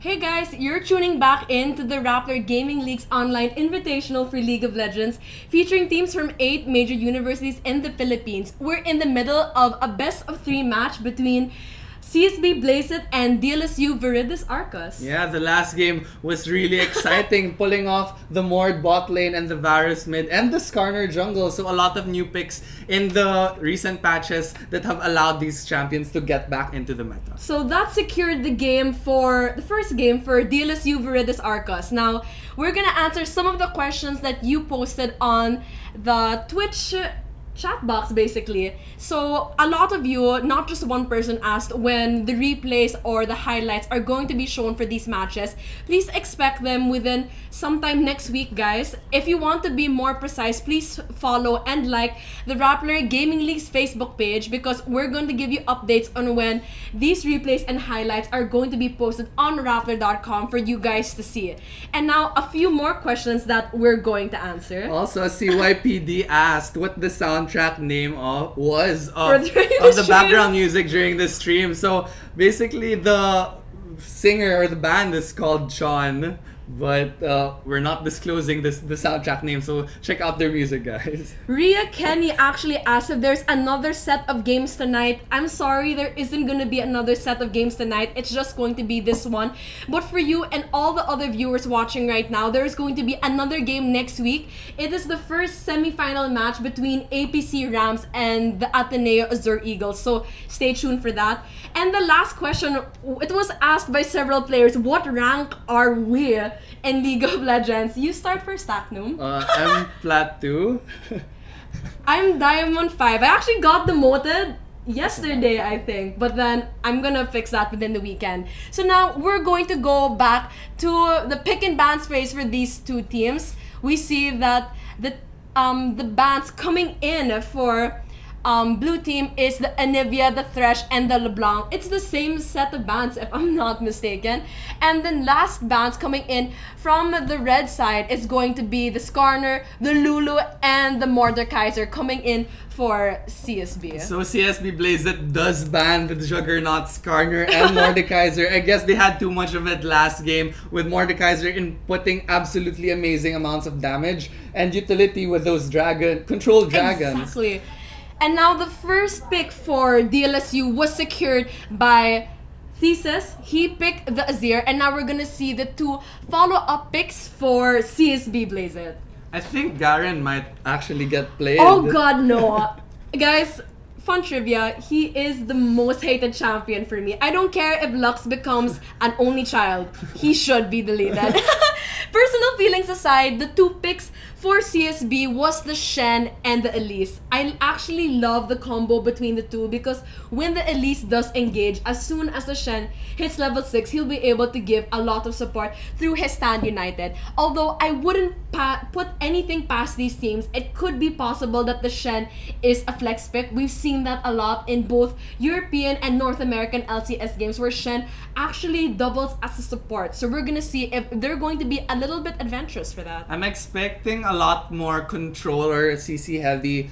Hey guys, you're tuning back into the Rappler Gaming League's online invitational for League of Legends, featuring teams from 8 major universities in the Philippines. We're in the middle of a best-of-3 match between CSB Blazeit and DLSU Viridis Arcos. Yeah, the last game was really exciting, pulling off the Mord bot lane and the Varus mid and the Skarner jungle. So a lot of new picks in the recent patches that have allowed these champions to get back into the meta. So that secured the first game for DLSU Viridis Arcos. Now, we're gonna answer some of the questions that you posted on the Twitch chat box, basically. So a lot of you, not just one person, asked when the replays or the highlights are going to be shown for these matches. Please expect them within sometime next week, guys. If you want to be more precise, please follow and like the Rappler Gaming League's Facebook page, because we're going to give you updates on when these replays and highlights are going to be posted on Rappler.com for you guys to see. And now a few more questions that we're going to answer. Also, CYPD asked what the soundtrack name was of the background music during the stream. So basically the singer or the band is called Sean, but we're not disclosing the soundtrack name, so check out their music, guys. Ria Kenny actually asked if there's another set of games tonight. I'm sorry, there isn't gonna be another set of games tonight. It's just going to be this one. But for you and all the other viewers watching right now, there's going to be another game next week. It is the first semi-final match between APC Rams and the Ateneo Azure Eagles, so stay tuned for that. And the last question, it was asked by several players, what rank are we in League of Legends? You start first, Taknum. I'm Plat 2. I'm Diamond 5. I actually got demoted yesterday, I think, but then I'm gonna fix that within the weekend. So now we're going to go back to the pick and bans phase for these two teams. We see that the bans coming in for blue team is the Anivia, the Thresh, and the LeBlanc. It's the same set of bans, if I'm not mistaken. And then last bans coming in from the red side is going to be the Skarner, the Lulu, and the Mordekaiser coming in for CSB. So CSB Blazeit does ban the Juggernaut, Skarner, and Mordekaiser. I guess they had too much of it last game, with Mordekaiser inputting absolutely amazing amounts of damage and utility with those controlled dragons. Exactly. And now the first pick for DLSU was secured by Thesis. He picked the Azir, and now we're gonna see the two follow-up picks for CSB Blazeit. I think Garen might actually get played. Oh god, no. Guys, fun trivia, he is the most hated champion for me. I don't care if Lux becomes an only child. He should be deleted. Personal feelings aside, the two picks for CSB was the Shen and the Elise. I actually love the combo between the two, because when the Elise does engage, as soon as the Shen hits level 6, he'll be able to give a lot of support through his Stand United. Although I wouldn't put anything past these teams, it could be possible that the Shen is a flex pick. We've seen that a lot in both European and North American LCS games, where Shen actually doubles as a support. So we're gonna see if they're going to be a little bit adventurous for that. I'm expecting a lot more control or CC heavy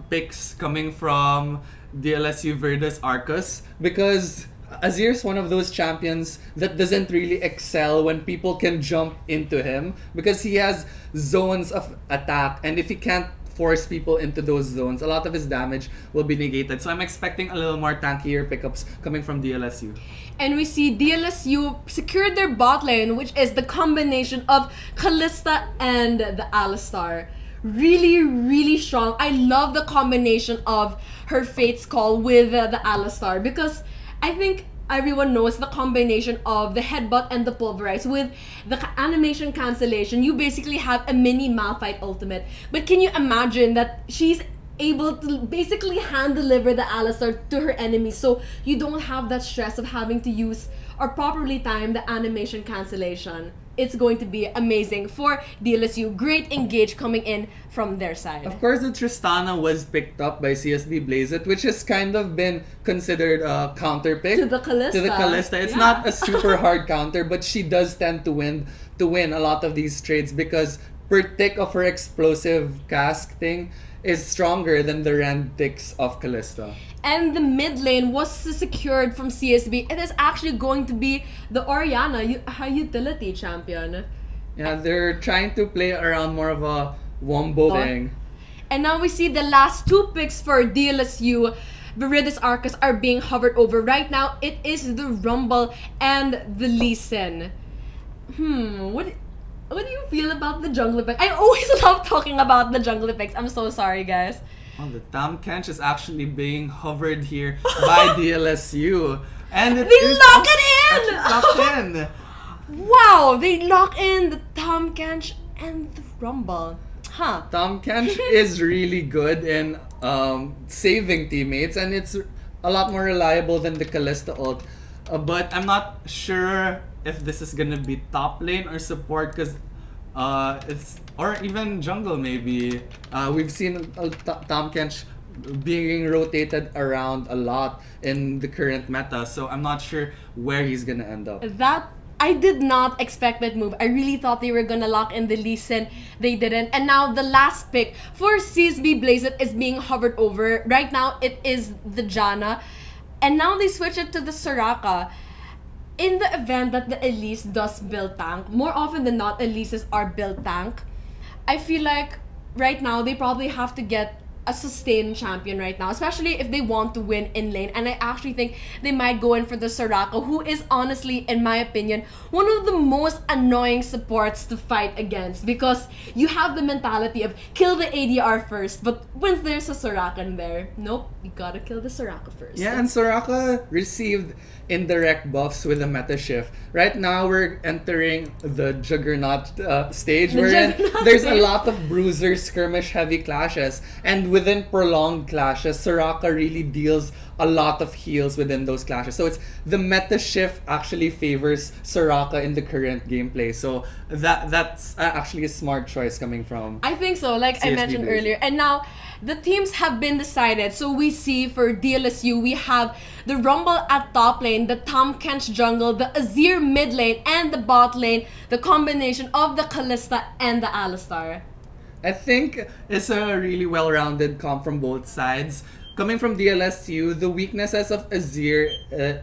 picks coming from DLSU Viridis Arcos, because Azir's one of those champions that doesn't really excel when people can jump into him, because he has zones of attack, and if he can't force people into those zones, a lot of his damage will be negated. So I'm expecting a little more tankier pickups coming from DLSU. And we see DLSU secured their bot lane, which is the combination of Kalista and the Alistar. Really, really strong. I love the combination of her Fate's Call with the Alistar, because I think everyone knows the combination of the Headbutt and the Pulverize. With the animation cancellation, you basically have a mini Malphite ultimate. But can you imagine that she's able to basically hand deliver the Alistar to her enemies, so you don't have that stress of having to use or properly time the animation cancellation. It's going to be amazing for DLSU. Great engage coming in from their side. Of course, the Tristana was picked up by CSB Blazeit, which has kind of been considered a counter pick to the Kalista. It's not a super hard counter, but she does tend to win a lot of these trades, because per tick of her explosive cask thing, is stronger than the Rend ticks of Kalista. And the mid lane was secured from CSB. It is actually going to be the Orianna, a utility champion. Yeah, they're trying to play around more of a wombo thing. And now we see the last two picks for DLSU. Viridis Arcus are being hovered over. Right now, it is the Rumble and the Lee Sin. What do you feel about the jungle picks? I always love talking about the jungle picks. I'm so sorry, guys. Oh, the Tam Kench is actually being hovered here by DLSU. And they lock it in! Locked in! Wow, they lock in the Tam Kench and the Rumble. Tam Kench is really good in saving teammates, and it's a lot more reliable than the Kalista ult. But I'm not sure if this is gonna be top lane or support, because or even jungle maybe. We've seen Tam Kench being rotated around a lot in the current meta, so I'm not sure where he's gonna end up. I did not expect that move. I really thought they were gonna lock in the Lee Sin. They didn't. And now the last pick for CSB Blazeit is being hovered over. Right now, it is the Janna. And now they switch it to the Soraka. In the event that the Elise does build tank, more often than not, Elises are build tank. I feel like right now, they probably have to get a sustained champion right now, especially if they want to win in lane. And I actually think they might go in for the Soraka, who is honestly, in my opinion, one of the most annoying supports to fight against, because you have the mentality of kill the ADR first, but when there's a Soraka in there, nope, you gotta kill the Soraka first. Yeah, and Soraka received indirect buffs with the meta shift. Right now, we're entering the Juggernaut stage, where there's a lot of bruiser skirmish heavy clashes, and within prolonged clashes, Soraka really deals a lot of heals within those clashes. So it's the meta shift actually favors Soraka in the current gameplay. So that's actually a smart choice coming from, I think so, like CSB I mentioned Blazeit. earlier. And now the teams have been decided. So we see for DLSU, we have the Rumble at top lane, the Tam Kench jungle, the Azir mid lane, and the bot lane, the combination of the Kalista and the Alistar. I think it's a really well-rounded comp from both sides. Coming from DLSU, the weaknesses of Azir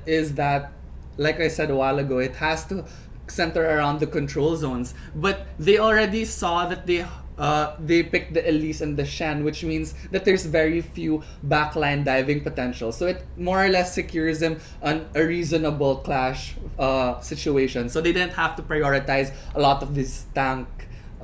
is that, like I said a while ago, it has to center around the control zones. But they already saw that they picked the Elise and the Shen, which means that there's very few backline diving potential. So it more or less secures them on a reasonable clash situation. So they didn't have to prioritize a lot of these tank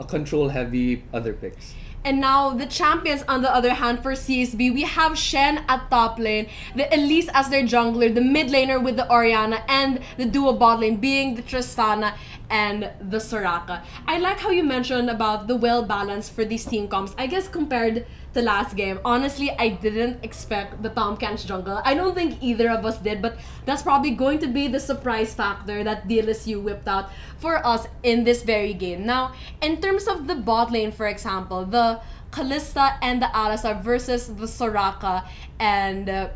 control-heavy other picks. And now the champions, on the other hand, for CSB, we have Shen at top lane, the Elise as their jungler, the mid laner with the Orianna, and the duo bot lane being the Tristana and the Soraka. I like how you mentioned about the well balance for these team comps. I guess compared to last game, honestly, I didn't expect the Tam Kench jungle. I don't think either of us did, but that's probably going to be the surprise factor that DLSU whipped out for us in this very game. Now, in terms of the bot lane, for example, the Kalista and the Alistar versus the Soraka and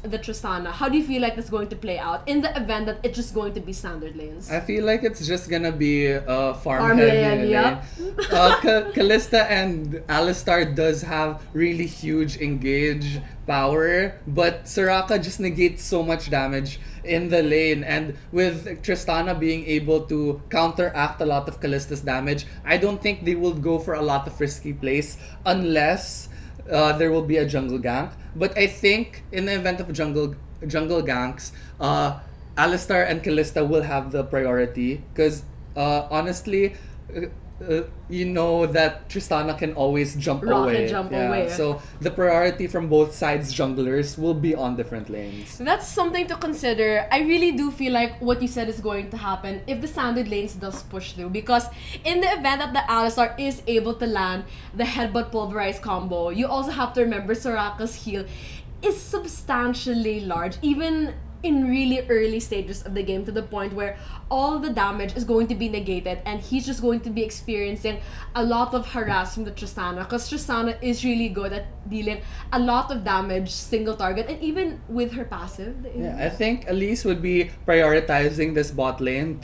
the Tristana, how do you feel like that's going to play out in the event that it's just going to be standard lanes? I feel like it's just gonna be farm lane, heavy. yeah. Kalista and Alistar does have really huge engage power, but Soraka just negates so much damage in the lane, and with Tristana being able to counteract a lot of Kalista's damage, I don't think they will go for a lot of risky plays unless there will be a jungle gank. But I think in the event of jungle ganks, Alistar and Kalista will have the priority, because honestly, you know that Tristana can always jump away. So the priority from both sides junglers will be on different lanes. That's something to consider. I really do feel like what you said is going to happen if the standard lanes does push through, because in the event that the Alistar is able to land the headbutt pulverize combo, you also have to remember Soraka's heal is substantially large. Even in really early stages of the game, to the point where all the damage is going to be negated and he's just going to be experiencing a lot of harassment with Tristana, because Tristana is really good at dealing a lot of damage single target, and even with her passive. Yeah, I think Elise would be prioritizing this bot lane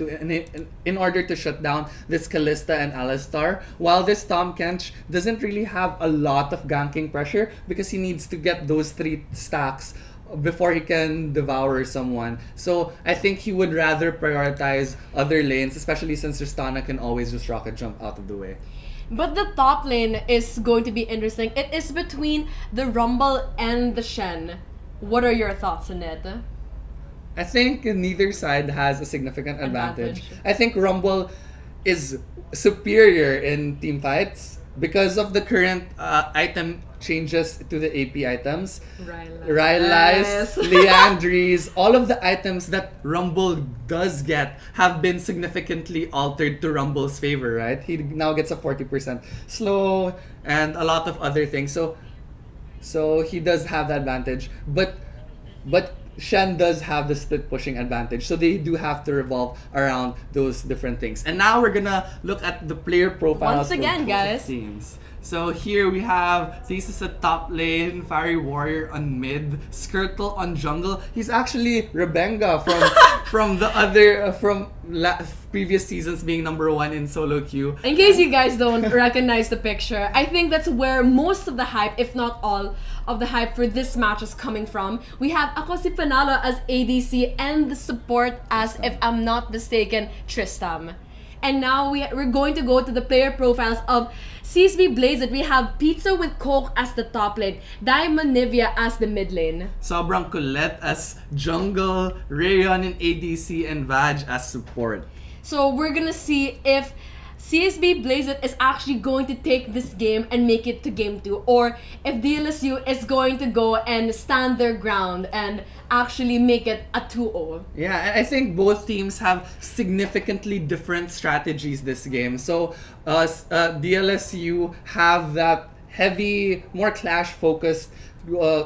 in order to shut down this Kalista and Alistar, while this Tahm Kench doesn't really have a lot of ganking pressure because he needs to get those 3 stacks before he can devour someone. So I think he would rather prioritize other lanes, especially since Tristana can always just rocket jump out of the way. But the top lane is going to be interesting. It is between the Rumble and the Shen. What are your thoughts on it? I think neither side has a significant advantage. I think Rumble is superior in team fights because of the current item changes to the AP items. Rylai's, Liandry's, all of the items that Rumble does get have been significantly altered to Rumble's favor, right? He now gets a 40% slow and a lot of other things. So he does have the advantage. But Shen does have the split pushing advantage, so they do have to revolve around those different things. And now we're gonna look at the player profiles once again, guys. Teams. So here we have Thesis at top lane, Fiery Warrior on mid, Skirtle on jungle. He's actually Rebenga from the other previous seasons, being #1 in solo queue. In case you guys don't recognize the picture, I think that's where most of the hype, if not all of the hype for this match, is coming from. We have Akosi Panalo as ADC and the support as, if I'm not mistaken, Tristam. And now we're going to go to the player profiles of CSB Blazed. We have Pizza with Coke as the top lane, Diamond Nivea as the mid lane, Sobrang Colette as jungle, Rayon in ADC, and Vaj as support. So we're gonna see if CSB Blazed is actually going to take this game and make it to game 2, or if DLSU is going to go and stand their ground and actually make it a 2-0. Yeah, I think both teams have significantly different strategies this game. So DLSU have that heavy, more clash-focused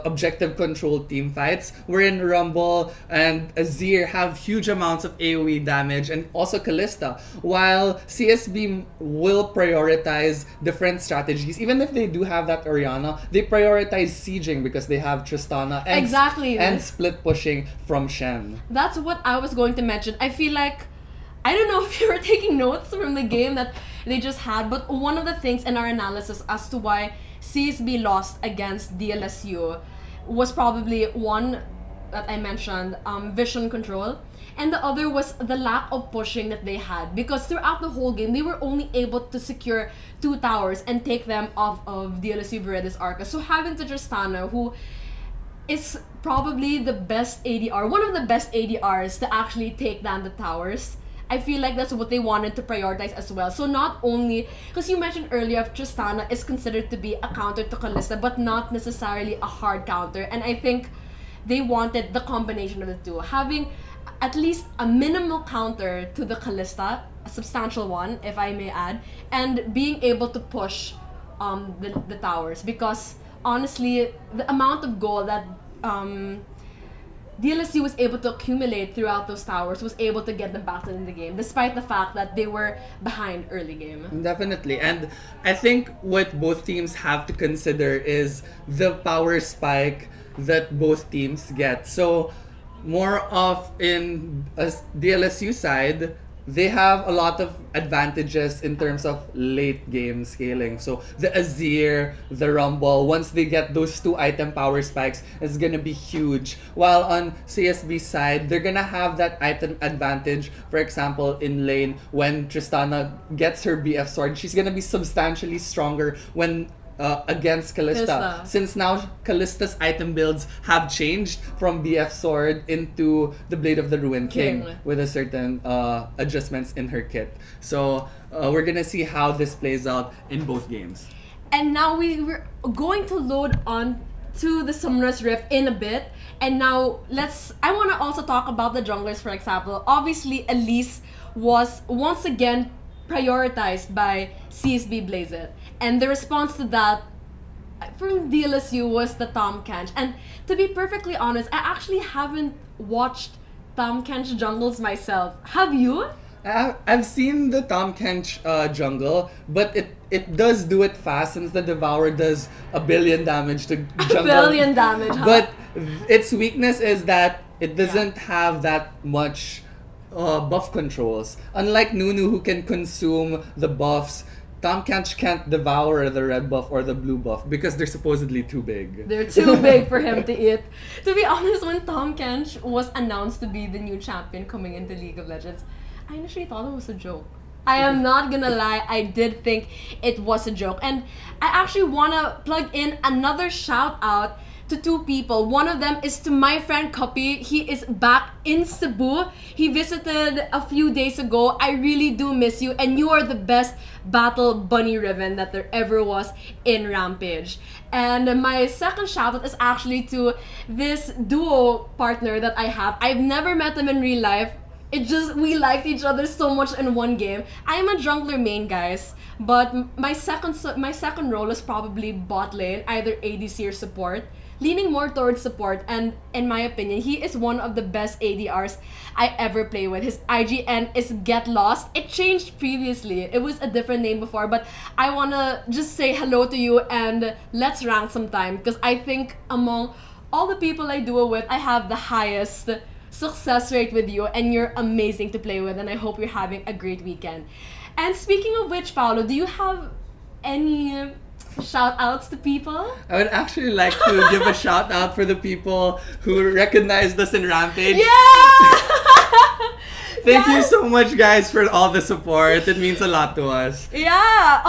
objective control team fights, wherein Rumble and Azir have huge amounts of AoE damage, and also Kalista, while CSB will prioritize different strategies. Even if they do have that Orianna, they prioritize sieging because they have Tristana and split pushing from Shen. That's what I was going to mention. I feel like, I don't know if you were taking notes from the game that they just had, but one of the things in our analysis as to why CSB lost against DLSU was probably one that I mentioned, vision control, and the other was the lack of pushing that they had, because throughout the whole game they were only able to secure 2 towers and take them off of DLSU Veritas Arca. So having to Tristana, who is probably the best ADR, one of the best ADRs to actually take down the towers, I feel like that's what they wanted to prioritize as well. So not only, because you mentioned earlier, Tristana is considered to be a counter to Kalista, but not necessarily a hard counter. And I think they wanted the combination of the two, having at least a minimal counter to the Kalista, a substantial one, if I may add, and being able to push the towers. Because honestly, the amount of gold that DLSU was able to accumulate throughout those towers was able to get them back in the game, despite the fact that they were behind early game. Definitely. And I think what both teams have to consider is the power spike that both teams get. So more of in a DLSU side, they have a lot of advantages in terms of late game scaling. So the Azir, the Rumble, once they get those 2 item power spikes, it's gonna be huge. While on CSB side, they're gonna have that item advantage. For example, in lane, when Tristana gets her BF sword, she's gonna be substantially stronger when against Kalista. Since now Kalista's item builds have changed from BF Sword into the Blade of the Ruined King with a certain adjustments in her kit. So we're gonna see how this plays out in both games. And now we're going to load on to the Summoner's Rift in a bit. And now I want to also talk about the junglers, for example. Obviously, Elise was once again prioritized by CSB Blazed. And the response to that from DLSU was the Tom Kench. And to be perfectly honest, I actually haven't watched Tom Kench jungles myself. Have you? I've seen the Tom Kench jungle, but it does do it fast since the Devour does 1 billion damage to jungle. 1 billion damage, huh? But its weakness is that it doesn't have that much buff controls. Unlike Nunu, who can consume the buffs, Tom Kench can't devour the red buff or the blue buff because they're supposedly too big. They're too big for him to eat. To be honest, when Tom Kench was announced to be the new champion coming into League of Legends, I initially thought it was a joke. I am not gonna lie, I did think it was a joke. And I actually wanna plug in another shout out to 2 people. One of them is to my friend Cuppy. He is back in Cebu. He visited a few days ago. I really do miss you, and you are the best battle bunny ribbon that there ever was in Rampage. And my second shout out is actually to this duo partner that I have. I've never met them in real life. We liked each other so much in one game. I am a jungler main, guys, but my second role is probably bot lane, either ADC or support, leaning more towards support. And in my opinion, he is one of the best ADRs I ever play with. His IGN is Get Lost. It changed previously. It was a different name before, but I wanna just say hello to you and let's rank sometime, because I think among all the people I duo with, I have the highest success rate with you, and you're amazing to play with, and I hope you're having a great weekend. And speaking of which, Paolo, do you have any shout outs to people? I would actually like to give a shout out for the people who recognized us in Rampage. Yeah! Thank you so much, guys, for all the support. It means a lot to us. Yeah,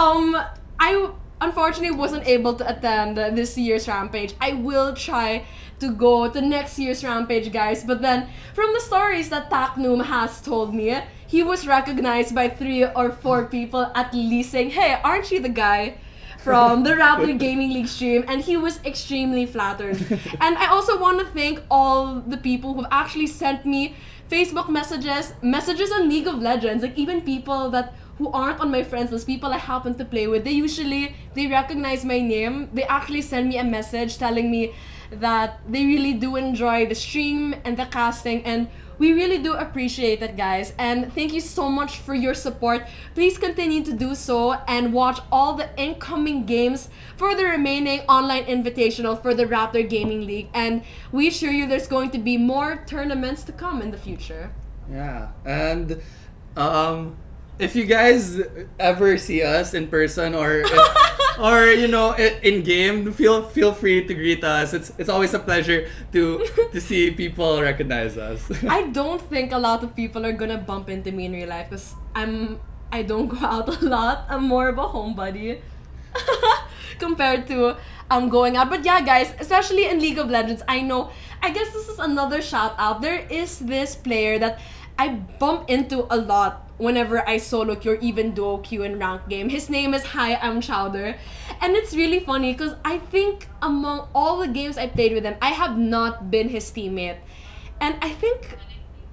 I unfortunately wasn't able to attend this year's Rampage. I will try to go to next year's Rampage, guys. But then, from the stories that Taknoom has told me, he was recognized by 3 or 4 people at least saying, "Hey, aren't you the guy from the Rappler Gaming League stream?" And he was extremely flattered. And I also want to thank all the people who've actually sent me Facebook messages on League of Legends, like even people who aren't on my friends list, people I happen to play with. They recognize my name. They actually send me a message telling me that they really do enjoy the stream and the casting, and we really do appreciate it, guys. And thank you so much for your support. Please continue to do so and watch all the incoming games for the remaining online invitational for the Rappler Gaming League, and we assure you there's going to be more tournaments to come in the future. Yeah, and if you guys ever see us in person or you know in game, feel free to greet us. It's always a pleasure to see people recognize us. I don't think a lot of people are gonna bump into me in real life because I don't go out a lot. I'm more of a homebody compared to going out. But yeah, guys, especially in League of Legends, I guess this is another shout out. There is this player that I bump into a lot whenever I solo queue or even duo queue in ranked game. His name is Hi, I'm Chowder. And it's really funny because I think among all the games I played with him, I have not been his teammate. And I think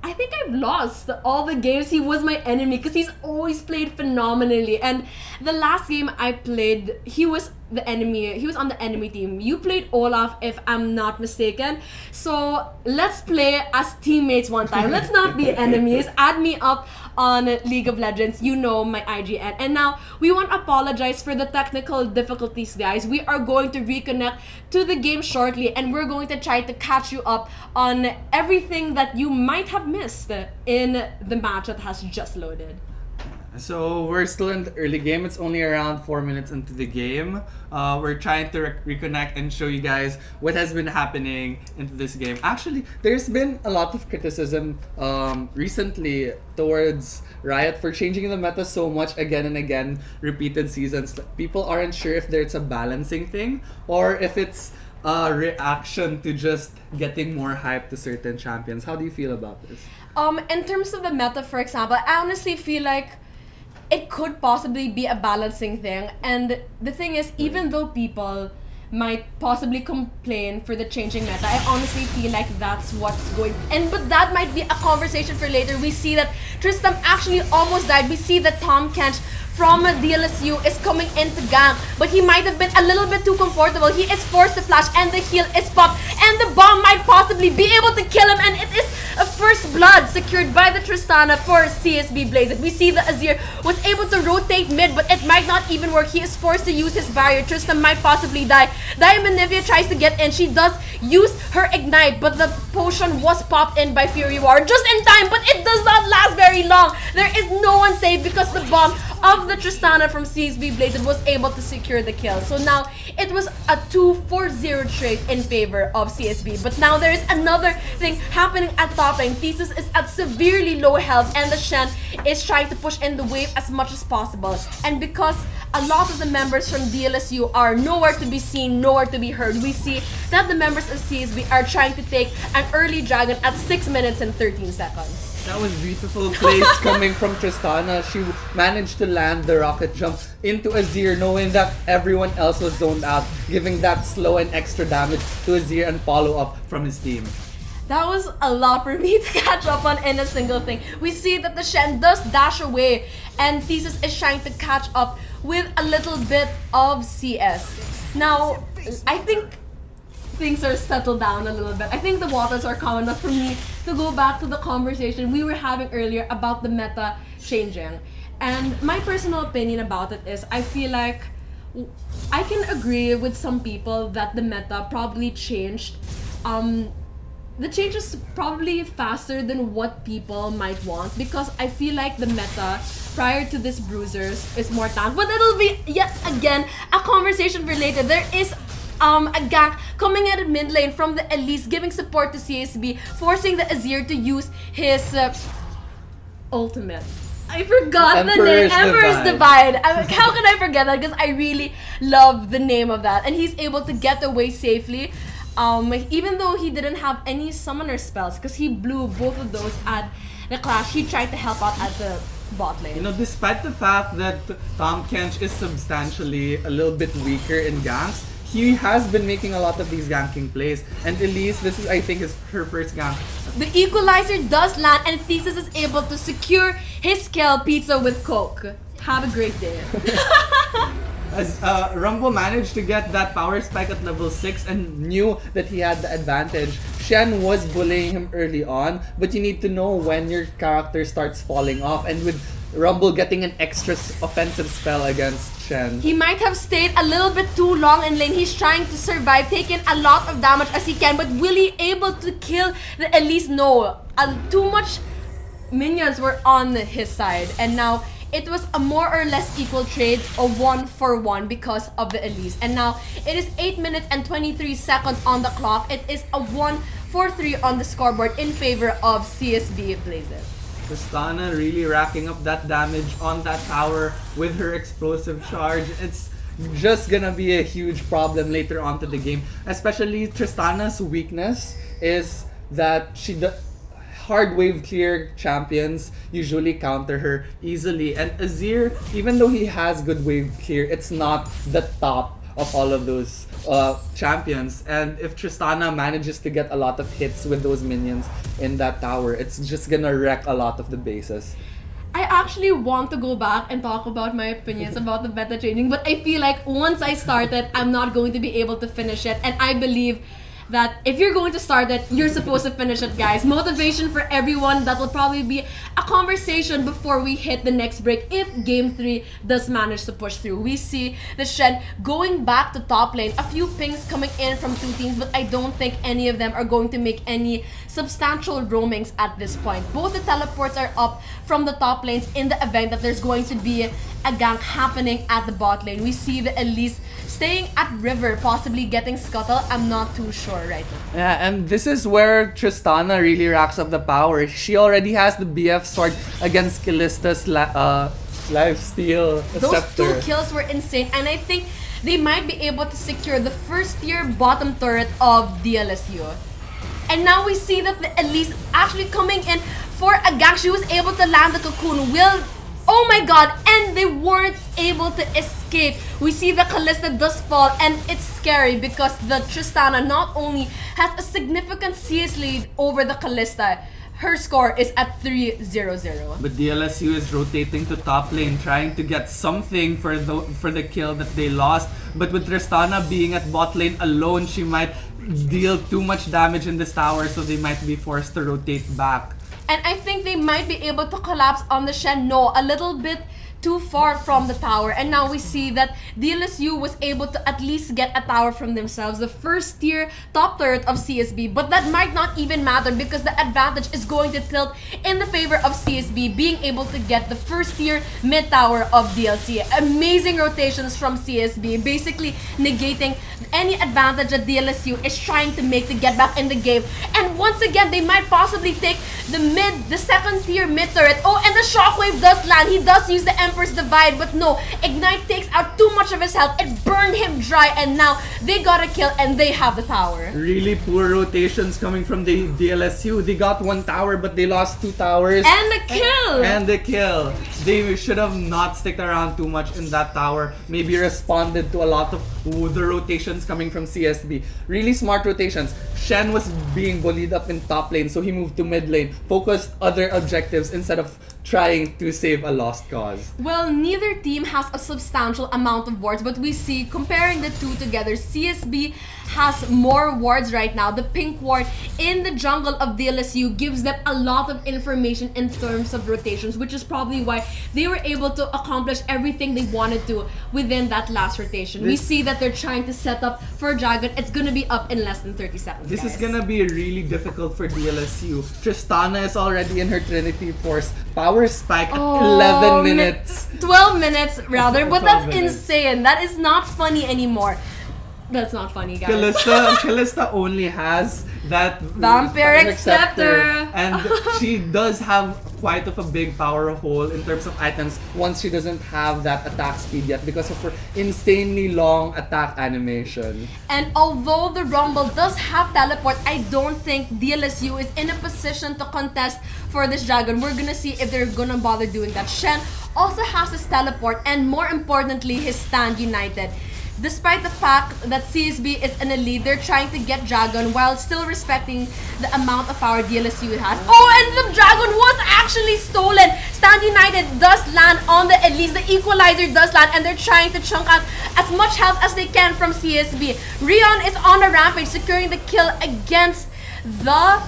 I've lost all the games he was my enemy because he's always played phenomenally. And the last game I played, he was the enemy. He was on the enemy team. You played Olaf, if I'm not mistaken. So let's play as teammates one time. Let's not be enemies. Add me up on League of Legends. You know my IGN. And now we want to apologize for the technical difficulties, guys. We are going to reconnect to the game shortly, and we're going to try to catch you up on everything that you might have missed in the match that has just loaded. So we're still in the early game. It's only around 4 minutes into the game. We're trying to reconnect and show you guys what has been happening into this game. Actually, there's been a lot of criticism recently towards Riot for changing the meta so much again and again, repeated seasons. People aren't sure if there's a balancing thing or if it's a reaction to just getting more hype to certain champions. How do you feel about this? In terms of the meta, for example, I honestly feel like it could possibly be a balancing thing. And the thing is, even though people might possibly complain for the changing meta, I honestly feel like that's what's going. But that might be a conversation for later. We see that Tristram actually almost died. We see that Tom Kench from DLSU is coming into gank, but he might have been a little bit too comfortable. He is forced to flash and the heal is popped and the bomb might possibly be able to kill him, and it is a first blood secured by the Tristana for CSB Blazed. We see the Azir was able to rotate mid, but it might not even work. He is forced to use his barrier. Tristan might possibly die. Diamondivia tries to get in. She does use her ignite, but the potion was popped in by Fury War just in time, but it does not last very long. There is no one saved because the bomb of the Tristana from CSB Blazed was able to secure the kill. So now it was a 2-4-0 trade in favor of CSB. But now there is another thing happening at top lane. Thesis is at severely low health and the Shen is trying to push in the wave as much as possible. And because a lot of the members from DLSU are nowhere to be seen, nowhere to be heard, we see that the members of CSB are trying to take an early dragon at 6 minutes and 13 seconds. That was beautiful plays coming from Tristana. She managed to land the rocket jump into Azir, knowing that everyone else was zoned out, giving that slow and extra damage to Azir and follow up from his team. That was a lot for me to catch up on in a single thing. We see that the Shen does dash away and Thesis is trying to catch up with a little bit of CS. Now, I think things are settled down a little bit. I think the waters are calm enough for me to go back to the conversation we were having earlier about the meta changing. And my personal opinion about it is, I feel like I can agree with some people that the meta probably changed. The change is probably faster than what people might want, because I feel like the meta prior to this Bruisers is more tank. But it'll be yet again a conversation related. There is a gank coming at mid lane from the Elise, giving support to CSB, forcing the Azir to use his ultimate. I forgot the name. Emperor's Divide. How can I forget that? Because I really love the name of that. And he's able to get away safely. Even though he didn't have any summoner spells, because he blew both of those at the clash, he tried to help out at the bot lane. You know, despite the fact that Tahm Kench is substantially a little bit weaker in ganks, he has been making a lot of these ganking plays. And Elise, this is, I think, is her first gank. The equalizer does land and Thesis is able to secure his kill, pizza with Coke. Have a great day. As Rumble managed to get that power spike at level 6 and knew that he had the advantage. Shen was bullying him early on, but you need to know when your character starts falling off, and with Rumble getting an extra offensive spell against Shen, he might have stayed a little bit too long in lane. He's trying to survive, taking a lot of damage as he can, but will he able to kill the Elise? No. Too much minions were on his side, and now it was a more or less equal trade of 1-for-1 because of the Elise. And now it is 8 minutes and 23 seconds on the clock. It is a 1-4-3 on the scoreboard in favor of CSB Blazed. Tristana really racking up that damage on that tower with her explosive charge. It's just gonna be a huge problem later on to the game. Especially Tristana's weakness is that hard wave clear champions usually counter her easily, and Azir, even though he has good wave clear, it's not the top of all of those champions. And if Tristana manages to get a lot of hits with those minions in that tower, it's just gonna wreck a lot of the bases. I actually want to go back and talk about my opinions about the meta changing, but I feel like once I start it, I'm not going to be able to finish it, and I believe that if you're going to start it, you're supposed to finish it, guys. Motivation for everyone. That will probably be a conversation before we hit the next break if Game 3 does manage to push through. We see the Shen going back to top lane. A few pings coming in from two teams, but I don't think any of them are going to make any substantial roamings at this point. Both the teleports are up from the top lanes in the event that there's going to be a gank happening at the bot lane. We see the Elise staying at river, possibly getting scuttle. I'm not too sure right now. Yeah, and this is where Tristana really racks up the power. She already has the BF sword against Kallista's lifesteal scepter. Those 2 kills were insane, and I think they might be able to secure the first tier bottom turret of DLSU. And now we see that the Elise actually coming in for a gank. She was able to land the cocoon. Oh my god, and they weren't able to escape. We see the Kallista does fall, and it's scary because the Tristana not only has a significant CS lead over the Kallista, her score is at 3-0-0. But DLSU is rotating to top lane, trying to get something for the kill that they lost. But with Tristana being at bot lane alone, she might deal too much damage in this tower, so they might be forced to rotate back. And I think they might be able to collapse on the Shen. No, a little bit too far from the tower, and now we see that DLSU was able to at least get a tower from themselves, the first tier top turret of CSB, but that might not even matter because the advantage is going to tilt in the favor of CSB being able to get the first tier mid tower of DLC. Amazing rotations from CSB, basically negating any advantage that DLSU is trying to make to get back in the game. And once again, they might possibly take the second tier mid turret. Oh, and the shockwave does land. He does use the Emperor's Divide, but no, Ignite takes out too much of his health. It burned him dry, and now they got a kill and they have the tower. Really poor rotations coming from the DLSU. They got one tower, but they lost two towers. And the kill! And the kill. They should have not sticked around too much in that tower. Maybe responded to a lot of the rotations coming from CSB. Really smart rotations. Shen was being bullied up in top lane, so he moved to mid lane, focused other objectives instead of trying to save a lost cause. Well, neither team has a substantial amount of wards, but we see, comparing the two together, CSB has more wards right now. The pink ward in the jungle of DLSU gives them a lot of information in terms of rotations, which is probably why they were able to accomplish everything they wanted to within that last rotation. We see that they're trying to set up for Dragon. It's gonna be up in less than 30 seconds, This guys. is gonna be really difficult for DLSU. Tristana is already in her Trinity Force power spike at 11 minutes. 12 minutes rather, but 12 that's minutes. insane. That is not funny anymore. That's not funny, guys. Kalista only has that Vampiric Scepter. And she does have quite of a big power hole in terms of items once she doesn't have that attack speed yet because of her insanely long attack animation. And although the Rumble does have teleport, I don't think DLSU is in a position to contest for this Dragon. We're gonna see if they're gonna bother doing that. Shen also has his teleport and more importantly his stand united. Despite the fact that CSB is in a lead, they're trying to get Dragon while still respecting the amount of power DLSU has. Oh, and the Dragon was actually stolen! Stand United does land on the Elise, the Equalizer does land, and they're trying to chunk out as much health as they can from CSB. Rion is on a rampage, securing the kill against the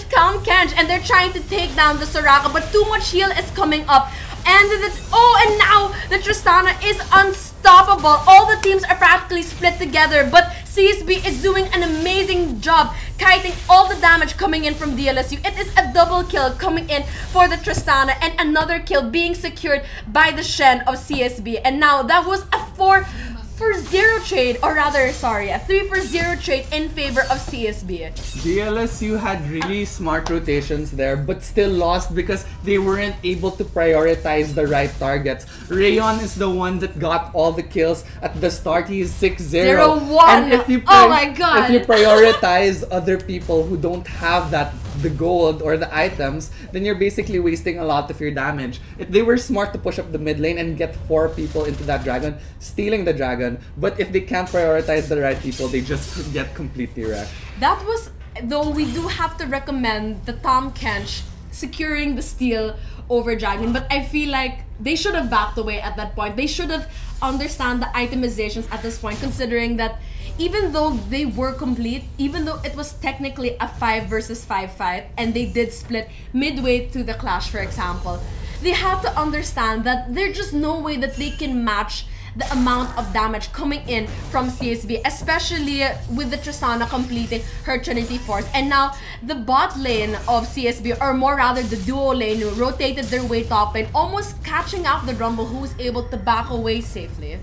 Tom Kench, and they're trying to take down the Soraka, but too much heal is coming up. And and now the Tristana is unstoppable. All the teams are practically split together, but CSB is doing an amazing job kiting all the damage coming in from DLSU. It is a double kill coming in for the Tristana and another kill being secured by the Shen of CSB. And now that was a 4-for-0 trade, or rather, sorry, a 3-for-0 trade in favor of CSB. DLSU had really smart rotations there, but still lost because they weren't able to prioritize the right targets. Rayon is the one that got all the kills at the start. He is 6-0. 0-1. And if you Oh my god. if you prioritize other people who don't have the gold or the items, then you're basically wasting a lot of your damage. If they were smart to push up the mid lane and get 4 people into that Dragon, stealing the Dragon, but if they can't prioritize the right people, they just get completely wrecked. That was, though we do have to recommend the Tom Kench securing the steal over Dragon, but I feel like they should have backed away at that point. They should have understand the itemizations at this point, considering that even though they were complete, even though it was technically a 5 versus 5 fight, and they did split midway through the clash, for example, they have to understand that there's just no way that they can match the amount of damage coming in from CSB, especially with the Tristana completing her Trinity Force. And now the bot lane of CSB, or more rather the duo lane, who rotated their way top lane, almost catching up the Rumble, who was able to back away safely.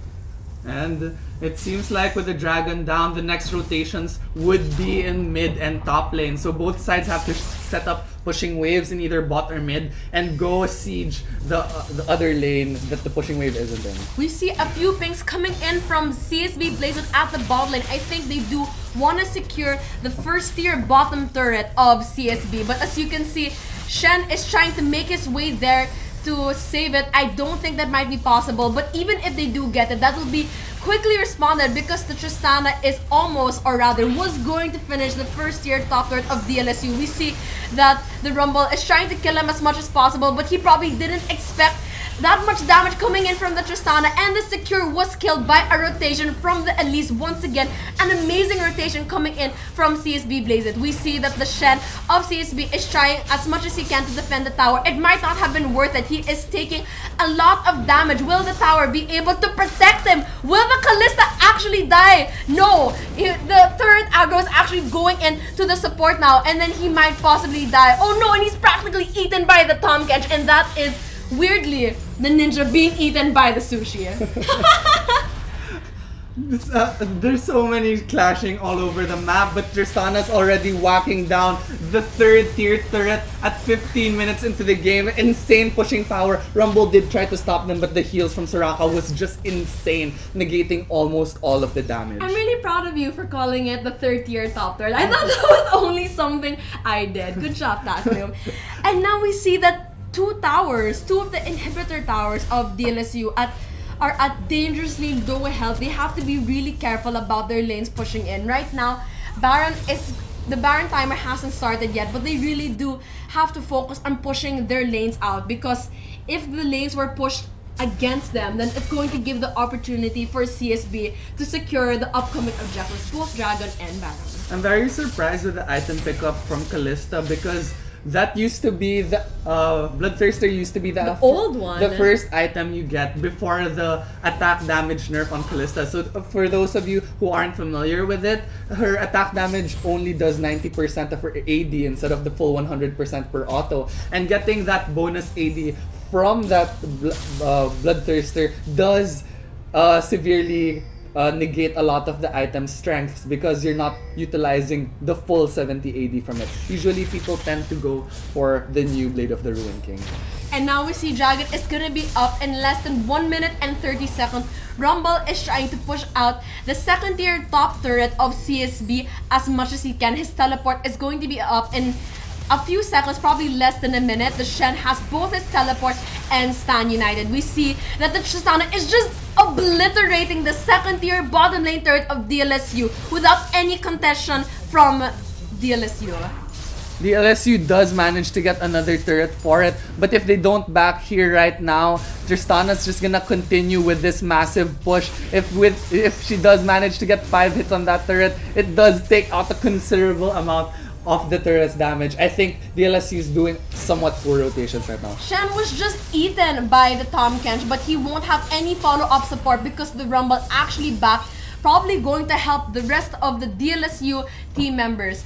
And it seems like with the Dragon down, the next rotations would be in mid and top lane. So both sides have to set up pushing waves in either bot or mid and go siege the other lane that the pushing wave isn't in. We see a few pings coming in from CSB Blazers at the bot lane. I think they do want to secure the first tier bottom turret of CSB. But as you can see, Shen is trying to make his way there to save it. I don't think that might be possible, but even if they do get it, that will be quickly responded because the Tristana is almost, or rather was going to finish the first tier top third of DLSU. We see that the Rumble is trying to kill him as much as possible, but he probably didn't expect that much damage coming in from the Tristana, and the Secure was killed by a rotation from the Elise. Once again, an amazing rotation coming in from CSB Blazed. We see that the Shen of CSB is trying as much as he can to defend the tower. It might not have been worth it. He is taking a lot of damage. Will the tower be able to protect him? Will the Kalista actually die? No. The third aggro is actually going in to the support now, and then he might possibly die. Oh no, and he's practically eaten by the Tom Catch, and that is weirdly the ninja being eaten by the sushi. There's so many clashing all over the map, but Tristana's already whacking down the third tier turret at 15 minutes into the game. Insane pushing power. Rumble did try to stop them, but the heals from Soraka was just insane, negating almost all of the damage. I'm really proud of you for calling it the third tier top third. I thought that was only something I did. Good job, Tasnum. And now we see that two of the inhibitor towers of DLSU are at dangerously low health. They have to be really careful about their lanes pushing in. Right now, the Baron timer hasn't started yet, but they really do have to focus on pushing their lanes out, because if the lanes were pushed against them, then it's going to give the opportunity for CSB to secure the upcoming objectives, both Dragon and Baron. I'm very surprised with the item pickup from Kalista, because that used to be the Bloodthirster used to be the old one, the first item you get before the attack damage nerf on Kalista. So for those of you who aren't familiar with it, her attack damage only does 90% of her AD instead of the full 100% per auto, and getting that bonus AD from that Bloodthirster does severely negate a lot of the item's strengths, because you're not utilizing the full 70 AD from it. Usually people tend to go for the new Blade of the Ruin King. And now we see Dragon is gonna be up in less than 1 minute and 30 seconds. Rumble is trying to push out the second tier top turret of CSB as much as he can. His teleport is going to be up in a few seconds, probably less than a minute. The Shen has both his teleport and Stan United. We see that the Tristana is just obliterating the second tier bottom lane turret of DLSU without any contestation from DLSU. DLSU does manage to get another turret for it, but if they don't back here right now, Tristana's just gonna continue with this massive push. If she does manage to get 5 hits on that turret, it does take out a considerable amount of the turret's damage. I think DLSU is doing somewhat poor rotations right now. Shen was just eaten by the Tom Kench, but he won't have any follow-up support because the Rumble actually back, probably going to help the rest of the DLSU team members.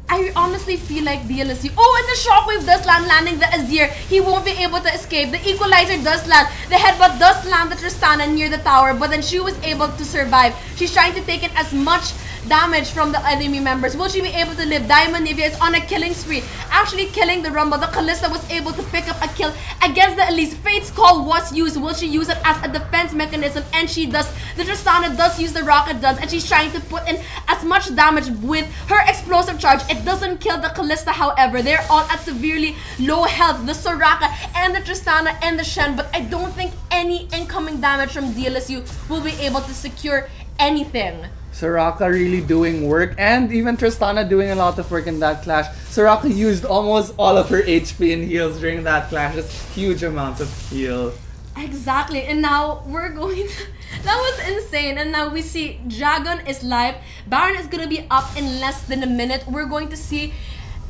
I honestly feel like DLSU... Oh, and the Shockwave does land, landing the Azir. He won't be able to escape. The Equalizer does land. The Headbutt does land the Tristana near the tower, but then she was able to survive. She's trying to take in as much damage from the enemy members. Will she be able to live? Diamond Nivea is on a killing spree, actually killing the Rumble. The Kalista was able to pick up a kill against the Elise. Fate's Call was used. Will she use it as a defense mechanism? And she does. The Tristana does use the Rocket Duns, and she's trying to put in as much damage with her explosive charge. It doesn't kill the Kalista, however. They're all at severely low health. The Soraka and the Tristana and the Shen, but I don't think any incoming damage from DLSU will be able to secure anything. Soraka really doing work, and even Tristana doing a lot of work in that clash. Soraka used almost all of her HP and heals during that clash. Just huge amounts of heal. Exactly, and now we're going to... That was insane, and now we see Dragon is live. Baron is gonna be up in less than a minute. We're going to see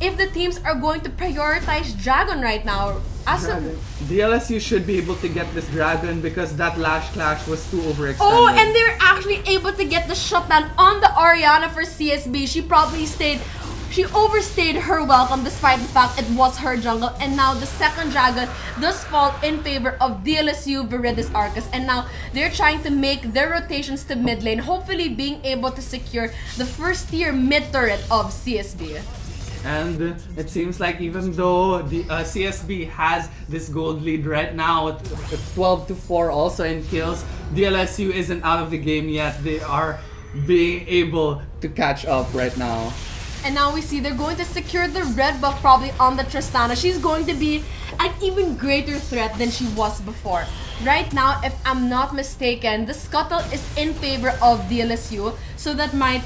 if the teams are going to prioritize Dragon right now. DLSU should be able to get this Dragon because that last clash was too overextended. Oh, and they're actually able to get the shutdown on the Orianna for CSB. She overstayed her welcome despite the fact it was her jungle. And now the second Dragon does fall in favor of DLSU Viridis Arcus. And now they're trying to make their rotations to mid lane, hopefully being able to secure the first tier mid turret of CSB. And it seems like even though the CSB has this gold lead right now at 12-4 also in kills, DLSU isn't out of the game yet. They are being able to catch up right now. And now we see they're going to secure the red buff probably on the Tristana. She's going to be an even greater threat than she was before. Right now, if I'm not mistaken, the Scuttle is in favor of DLSU, so that might,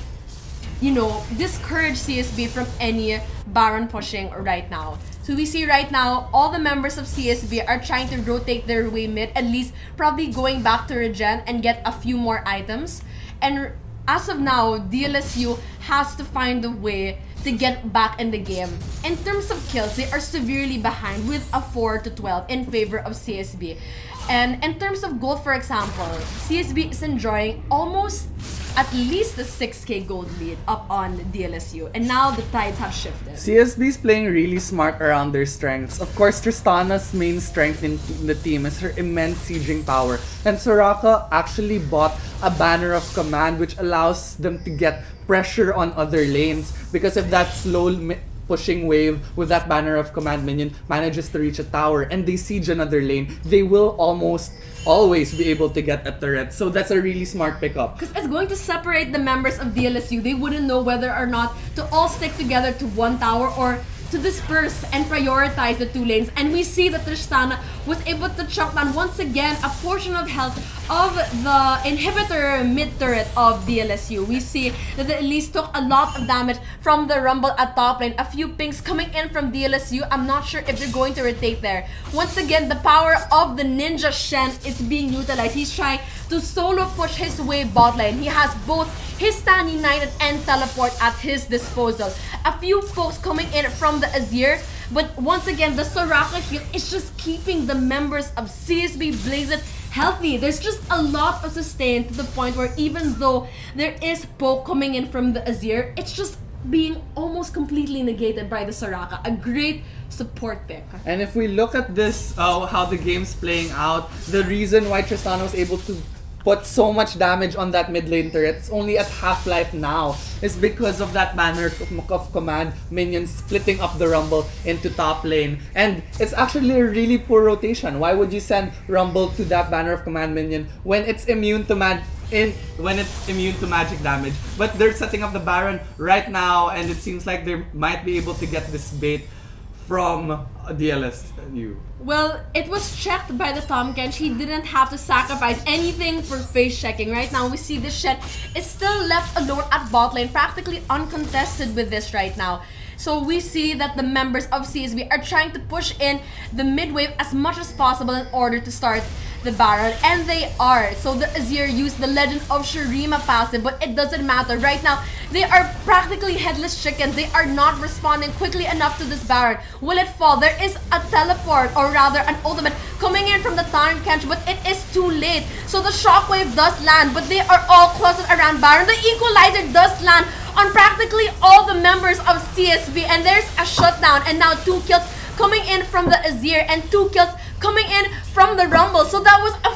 you know, discourage CSB from any Baron pushing right now. So we see right now, all the members of CSB are trying to rotate their way mid, at least probably going back to regen and get a few more items. And as of now, DLSU has to find a way to get back in the game. In terms of kills, they are severely behind with a 4-12 in favor of CSB. And in terms of gold, for example, CSB is enjoying almost at least the 6k gold lead up on DLSU. And now the tides have shifted. CSB is playing really smart around their strengths. Of course, Tristana's main strength in the team is her immense sieging power. And Soraka actually bought a Banner of Command, which allows them to get pressure on other lanes. Because if that slow pushing wave with that Banner of Command minion manages to reach a tower and they siege another lane, they will almost always be able to get a turret. So that's a really smart pickup. Because it's going to separate the members of DLSU. They wouldn't know whether or not to all stick together to one tower or to disperse and prioritize the two lanes. And we see that Tristana was able to chunk down once again a portion of health of the inhibitor mid turret of DLSU. We see that the Elise took a lot of damage from the rumble at top lane. A few pings coming in from DLSU. I'm not sure if they're going to rotate there. Once again, the power of the Ninja Shen is being utilized. He's trying to solo push his way bot lane. He has both his Stan United and Teleport at his disposal. A few folks coming in from the Azir, but once again, the Soraka heal is just keeping the members of CSB Blazed healthy. There's just a lot of sustain to the point where even though there is poke coming in from the Azir, it's just being almost completely negated by the Soraka. A great support pick. And if we look at this, how the game's playing out, the reason why Tristana was able to put so much damage on that mid lane turret, it's only at half-life now, is because of that Banner of Command minions splitting up the Rumble into top lane. And it's actually a really poor rotation. Why would you send Rumble to that Banner of Command minion when it's immune to magic damage? But they're setting up the Baron right now, and it seems like they might be able to get this bait from DLSU. Well, it was checked by the Tahm Kench. He didn't have to sacrifice anything for face checking. Right now, we see the Shen is still left alone at bot lane, practically uncontested with this right now. So we see that the members of CSB are trying to push in the mid wave as much as possible in order to start the Baron, and they are. So the Azir used the Legend of Shurima passive, but it doesn't matter. Right now, they are practically headless chickens. They are not responding quickly enough to this Baron. Will it fall? There is a teleport, or rather an ultimate, coming in from the Tahm Kench, but it is too late. So the shockwave does land, but they are all clustered around Baron. The equalizer does land on practically all the members of CSB, and there's a shutdown, and now 2 kills coming in from the Azir and 2 kills coming in from the Rumble. So that was a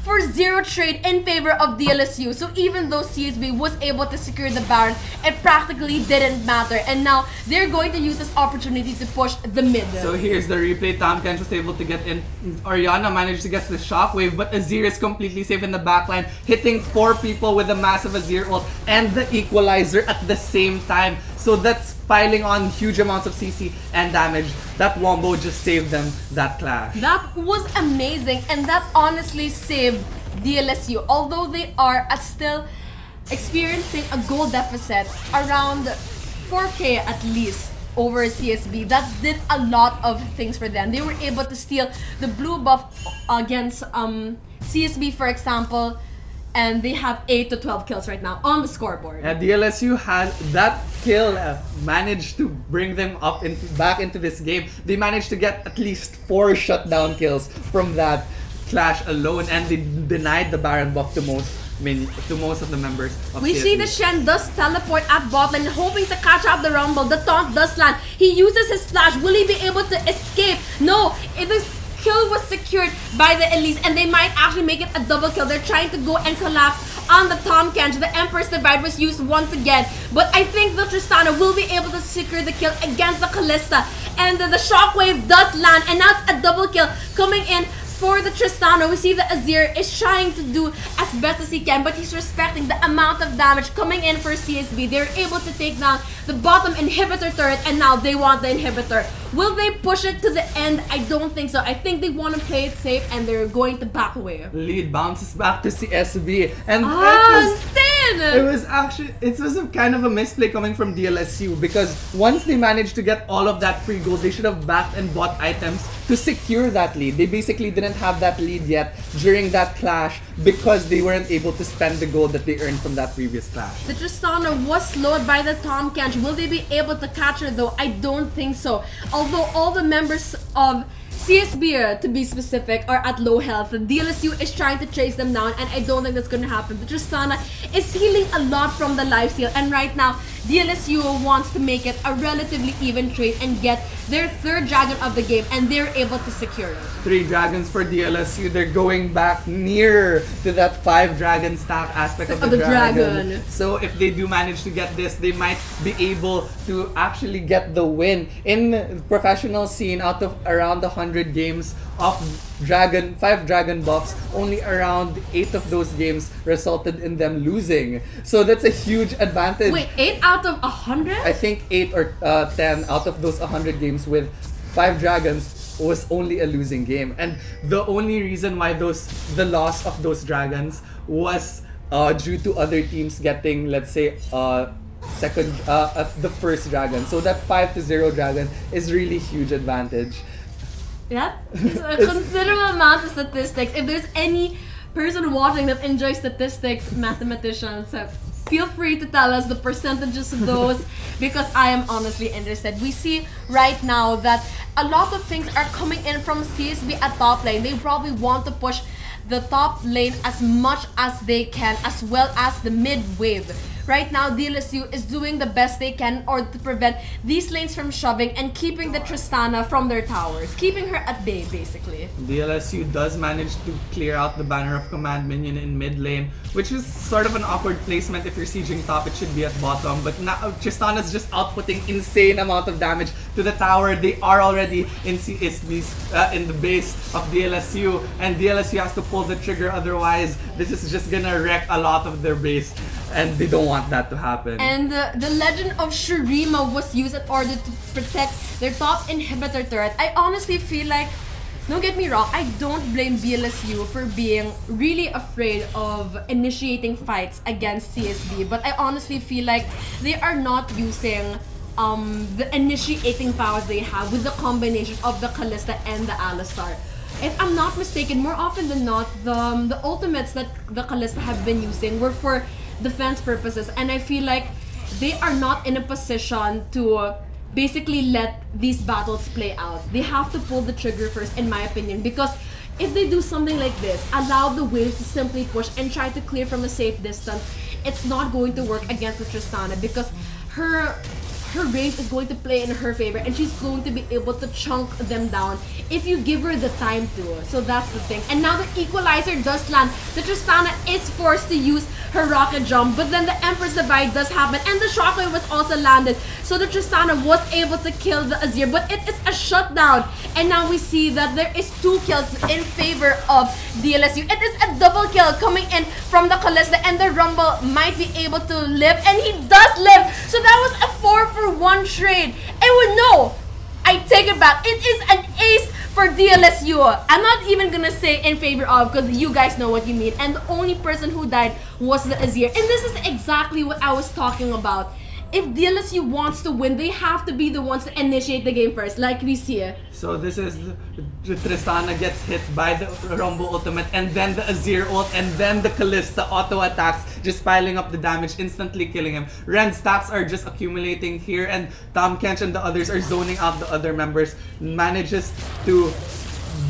4-0 trade in favor of DLSU. So even though CSB was able to secure the Baron, it practically didn't matter. And now they're going to use this opportunity to push the mid. So here's the replay. Tahm Kench was able to get in. Orianna managed to get the shockwave, but Azir is completely safe in the backline, hitting 4 people with a massive Azir ult and the equalizer at the same time. So that's piling on huge amounts of CC and damage. That Wombo just saved them that clash. That was amazing, and that honestly saved DLSU. Although they are still experiencing a goal deficit around 4k at least over CSB, that did a lot of things for them. They were able to steal the blue buff against CSB, for example, and they have 8 to 12 kills right now on the scoreboard. DLSU had that kill managed to bring them up back into this game. They managed to get at least 4 shutdown kills from that clash alone, and they denied the Baron buff to most of the members of We CSB. see the Shen does teleport at bot lane, hoping to catch up the Rumble. The taunt does land. He uses his flash. Will he be able to escape? No, this kill was secured by the Elise, and they might actually make it a double kill. They're trying to go and collapse on the Tahm Kench. The Emperor's Divide was used once again, but I think the Tristana will be able to secure the kill against the Kalista, and the shockwave does land, and now it's a double kill coming in for the Tristana, we see that Azir is trying to do as best as he can, but he's respecting the amount of damage coming in for CSB. They're able to take down the bottom inhibitor turret, and now they want the inhibitor. Will they push it to the end? I don't think so. I think they want to play it safe, and they're going to back away. Lead bounces back to CSB, and it was a kind of a misplay coming from DLSU, because once they managed to get all of that free gold, they should have backed and bought items to secure that lead. They basically didn't have that lead yet during that clash because they weren't able to spend the gold that they earned from that previous clash. The Tristana was slowed by the Tom Kench. Will they be able to catch her though? I don't think so. Although all the members of CSB, to be specific, are at low health. The DLSU is trying to chase them down, and I don't think that's going to happen. The Tristana is healing a lot from the life steal, and right now, DLSU wants to make it a relatively even trade and get their third dragon of the game, and they're able to secure it. 3 dragons for DLSU. They're going back near to that 5 dragon stack aspect of the dragon. So if they do manage to get this, they might be able to actually get the win. In the professional scene, out of around 100 games of 5 dragon buffs, only around 8 of those games resulted in them losing. So that's a huge advantage. Wait, 8 out of 100? I think 8 or 10 out of those 100 games with 5 dragons was only a losing game. And the only reason why the loss of those dragons was due to other teams getting, let's say, the first dragon. So that 5-0 dragon is really huge advantage. That is a considerable amount of statistics. If there's any person watching that enjoys statistics, mathematicians, feel free to tell us the percentages of those, because I am honestly interested. We see right now that a lot of things are coming in from CSB at top lane. They probably want to push the top lane as much as they can, as well as the mid wave. Right now, DLSU is doing the best they can in order to prevent these lanes from shoving and keeping the Tristana from their towers, keeping her at bay, basically. DLSU does manage to clear out the banner of command minion in mid lane, which is sort of an awkward placement. If you're sieging top, it should be at bottom. But now Tristana's just outputting insane amount of damage to the tower. They are already in the base of DLSU, and DLSU has to pull the trigger. Otherwise, this is just gonna wreck a lot of their base, and they don't want that to happen. And the Legend of Shurima was used in order to protect their top inhibitor turret. I honestly feel like, don't get me wrong, I don't blame DLSU for being really afraid of initiating fights against CSB, but I honestly feel like they are not using the initiating powers they have with the combination of the Kalista and the Alistar. If I'm not mistaken, more often than not, the ultimates that the Kalista have been using were for defense purposes, and I feel like they are not in a position to basically let these battles play out. They have to pull the trigger first, in my opinion, because if they do something like this, allow the waves to simply push and try to clear from a safe distance, it's not going to work against the Tristana, because her range is going to play in her favor, and she's going to be able to chunk them down if you give her the time to. So that's the thing. And now the equalizer does land. The Tristana is forced to use her rocket jump, but then the Empress Divide does happen, and the shockwave was also landed. So the Tristana was able to kill the Azir, but it is a shutdown. And now we see that there is 2 kills in favor of DLSU. It is a double kill coming in from the Kalista, and the Rumble might be able to live, and he does live. So that was a 4-for-1 trade. No, I take it back. It is an ace for DLSU. I'm not even gonna say in favor of, because you guys know what you mean. And the only person who died was the Azir. And this is exactly what I was talking about. If DLSU wants to win, they have to be the ones to initiate the game first, like we see. So this is the Tristana gets hit by the Rumble ultimate, and then the Azir ult, and then the Kalista auto attacks, just piling up the damage, instantly killing him. Ren stacks are just accumulating here, and Tom Kench and the others are zoning out the other members. Manages to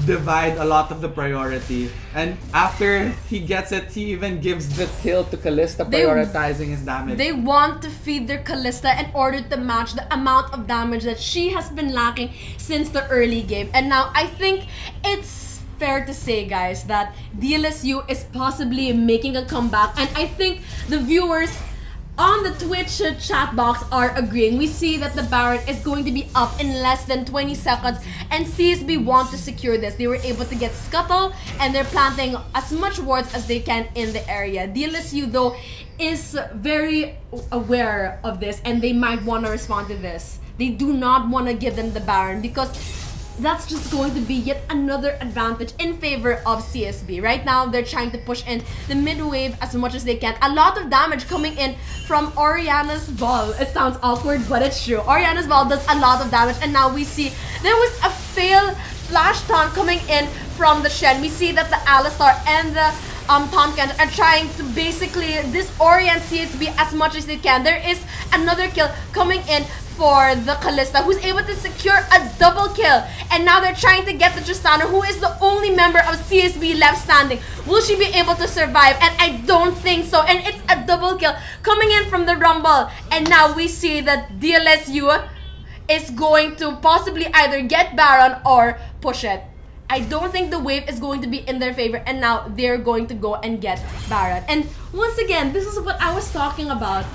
divide a lot of the priority, and after he gets it, he even gives the kill to Kalista, prioritizing his damage. They want to feed their Kalista in order to match the amount of damage that she has been lacking since the early game. And now I think it's fair to say, guys, that DLSU is possibly making a comeback, and I think the viewers on the Twitch chat box are agreeing. We see that the Baron is going to be up in less than 20 seconds and CSB want to secure this. They were able to get Scuttle and they're planting as much wards as they can in the area. DLSU though is very aware of this and they might want to respond to this. They do not want to give them the Baron because that's just going to be yet another advantage in favor of CSB. Right now, they're trying to push in the mid wave as much as they can. A lot of damage coming in from Oriana's ball. It sounds awkward, but it's true. Oriana's ball does a lot of damage, and now we see there was a fail flash taunt coming in from the Shen. We see that the Alistar and the Tompkins are trying to basically disorient CSB as much as they can. There is another kill coming in for the Kalista, who's able to secure a double kill. And now they're trying to get the Tristana, who is the only member of CSB left standing. Will she be able to survive? And I don't think so. And it's a double kill coming in from the Rumble. And now we see that DLSU is going to possibly either get Baron or push it. I don't think the wave is going to be in their favor, and now they're going to go and get Baron. And once again, this is what I was talking about,